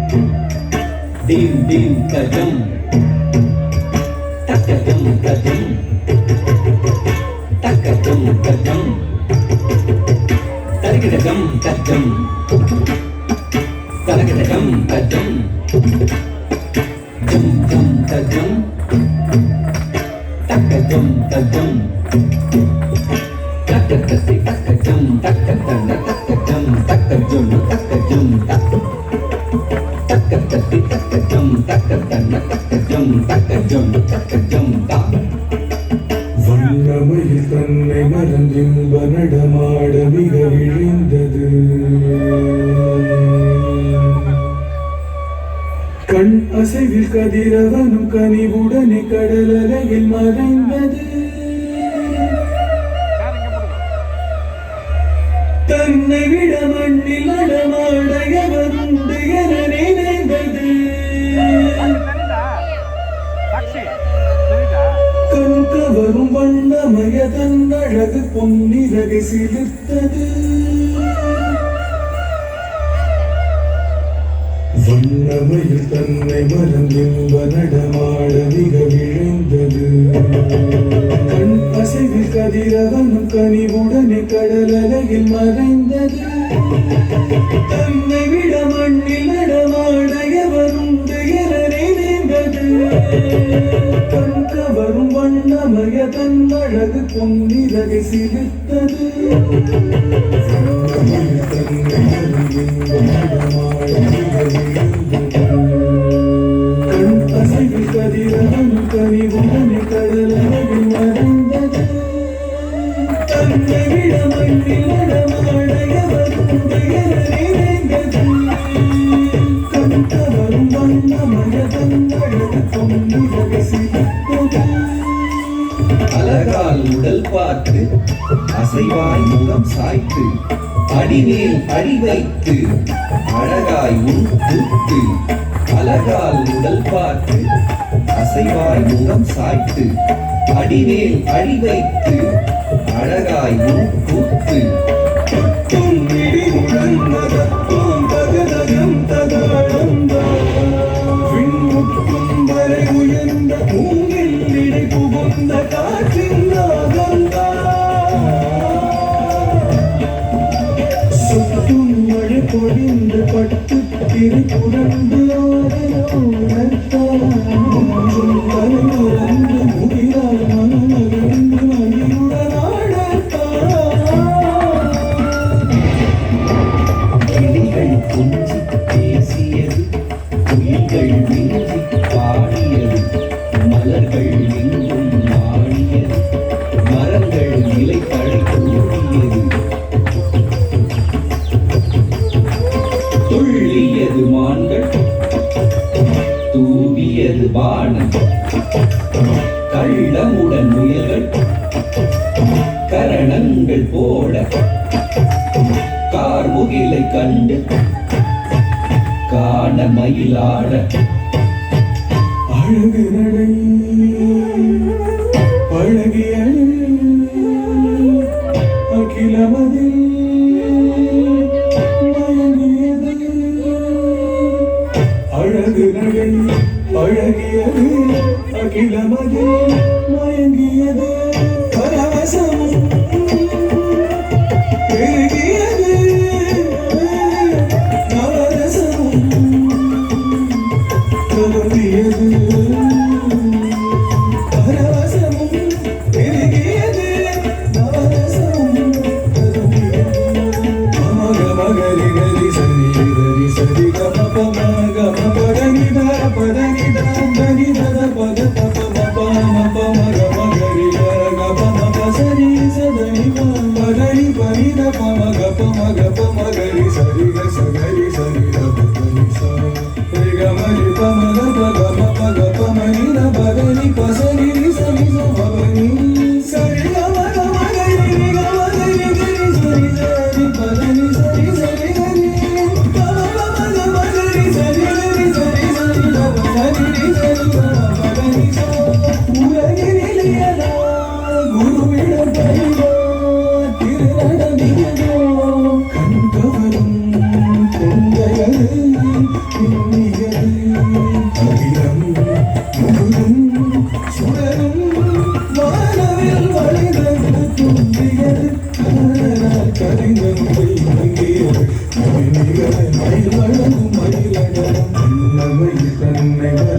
dim dim kajam takajam kajam takajam kajam tarikajam kajam tarikajam kajam jam jam kajam takajam kajam takakasi takajam takadana takajam takajam takajam takakasi takajam takadana takajam takajam takajam tak வண்ணமயில் தன்னை மறந்தின்ப நடமாட மிக விழிந்தது கண் அசைவில் கதிரவனும் கனிவுடனே கடலலையில் மறைந்தது தன்னை விட மண்ணில் நடமாட எவருண்டு என நினைந்தது கண் கவரும் வண்ணமய தன் அழகு பொன்னிறகை சிலிர்த்தது வண்ணமயில் தன்னை மறந்தின்ப நடமாட மிக விழைந்தது கண் அசைவில் கதிரவனும் கனிவுடனே கடலலையில் மறைந்தது தன்னை விட மண்ணில் நடமாட எவருண்டு என நினைந்தது கண் கவரும் வண்ணமய தன் அழகு பொன்னிறகை சிலிர்த்தது வண்ணமயில் தன்னை மறந்தின்ப நடமாட மிக கண் அசைவில் கதிரவனும் கனிவுடனே கடலலையில் மறைந்தது தன்னை விட மண்ணில் நடமாட எவருண்டு என நினைந்தது கண் கவரும் வண்ணமய தன் அழகு பொன்னிறகை சிலிர்த்தது அழகால் உடல் பார்த்து அசைவாய் முகம் சாய்த்து அடிமேல் அடி வைத்து அழகாய் உள்புத்து அழகால் உடல் பார்த்து அசைவாய் முகம் சாய்த்து அடிமேல் அடி வைத்து அழகாய் உள்புத்து பொன்னிடி உழந்தத பூந்தகதயம் தகாழந்த விண்முட்டும் வரை உயர்ந்த பூங்கில் இடை புகுந்த காற்றின் நாகந்தா சுற்றும் மழை பொழிந்து பட்டு திரு புரண்டு ஆதரவுணர்த்தான் ஒன்றும் கரை மறந்து முகிலால் மனமகிழ்ந்து கிளிகள் கொஞ்சி பேசியது குயில்கள் மிஞ்சி பாடியது மலர்கள் எங்கும் மாடியது மரங்கள் இலைகளை தூக்கியது துள்ளியது மான்கள் தூவியது வானம் கள்ளமுடன் முயல்கள் கரணங்கள் போட கார்முகிலை கண்டு காண மயிலாட அழகு நடை பழகிய அகிலமதில் மயங்கியது அழகு நடை பழகியது அகிலமதில் மயங்கியது பரவசமும் பெருகியது நவரசமும் கலந்தியது பரவசமும் பெருகியது நவரசமும் கலந்தியது மக மகரி கரி சரி கரி சரி கம பம கம பதனித பதனித தனித பத பப பப மப மக மகரி கர கப மப சரி சதனி பதனி பனித பம உன்னை